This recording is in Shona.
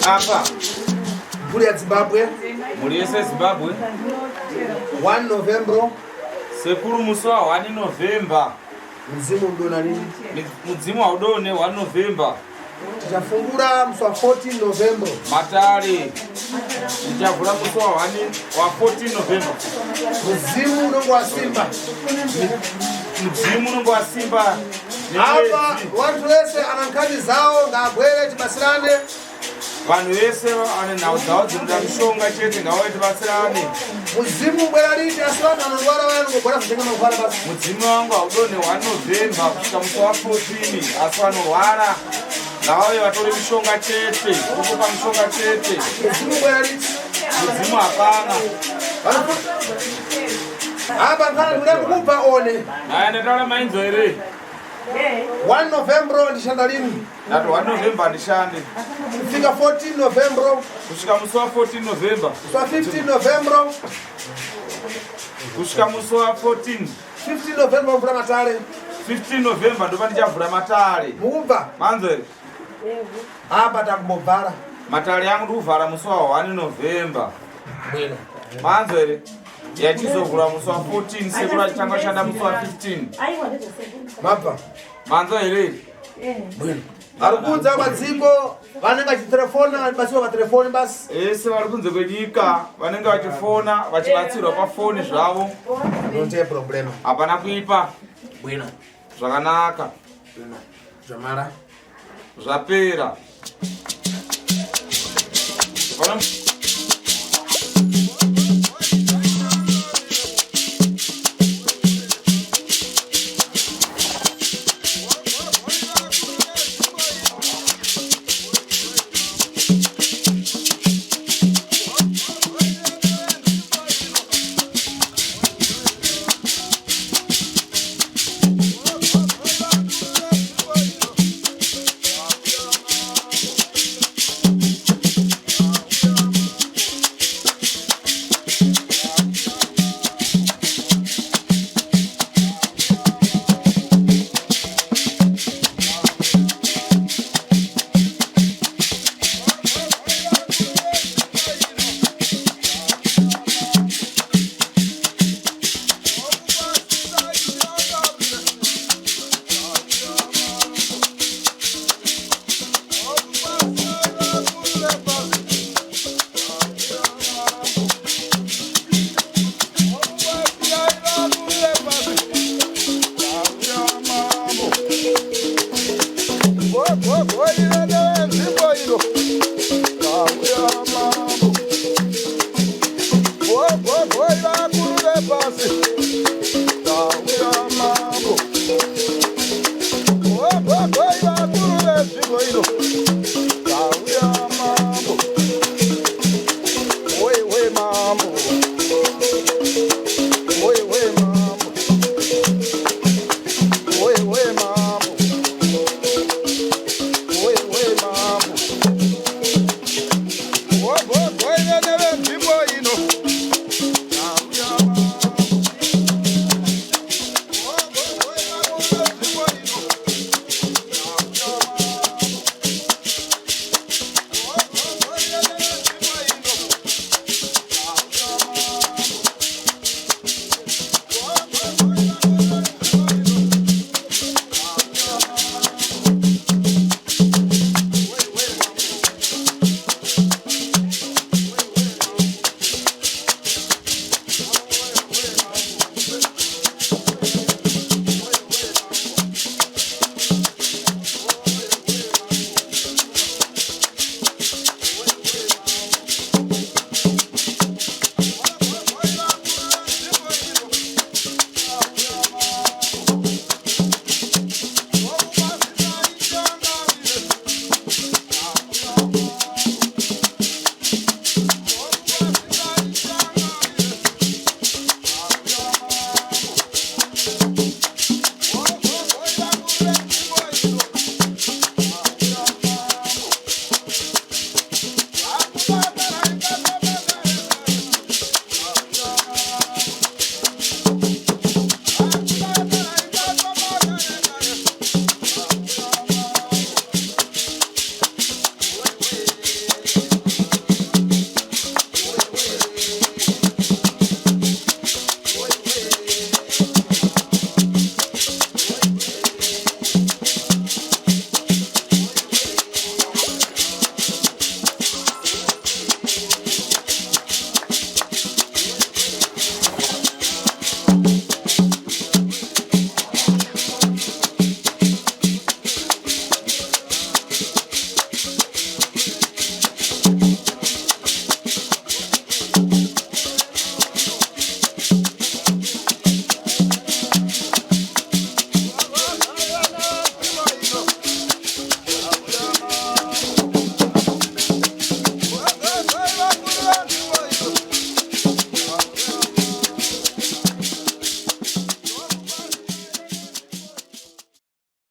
Apa. Muri ya Zimbabwe. Muri yese Zimbabwe. 1 November. Sekuru Musi wa 1 November. Mzimu ndona nini? Mudzimu wa udone 1 November. Tichafungura musi wa 14 November. Matare. Tichafungura musi wa 14 November. Muzimu unongo wa Simba. Muzimu unongo wa Simba. Hapa watu wese anankadi zao ngabwere tibasirane. Vanhu vese vane nhau dzavo dzinoda mishonga chete ngavauye tibatsirane. Muzimu bwera liti asi vanhu vanorwara vanongobwera kutenga marwara basi. Mudzimu wangu haudone 1 November kusvika musi wa 14 asi vanorwara ngavauye vatore mishonga chete kukupa mishonga chete. Muzimu bwera liti. Mudzimu hapana. Apa nkana muda kukupa one. Aya ndataura mainzo here. 1 November ndishanda lini? Ndato 1 November ndishande. Kufika 14 November. Kusvika musi wa 14 November. So 15 November. Kusvika musi wa 14. 15 November mvura Matare. 15 November ndopa ndichavhura Matare. Mukubva? Manzo here. Apa takumbobvara. Matare yangu ndikuvhara musi wa 1 November. Bwino. Manzo here. Yachizovhura musi wa 14 Sekuru achitanga kushanda musi wa 15. Mabva. Manzo here. Bwino. Arikudza madziko vanenge vachitelefona basiwa matelefoni basi. Ese vari kunze kwenyika vanenge vachifona vachibatsirwa pafoni zvavo. Don't problem. Hapana kuipa. Bwino. Zvakanaka. Bwino. Zvamara. Zvapera.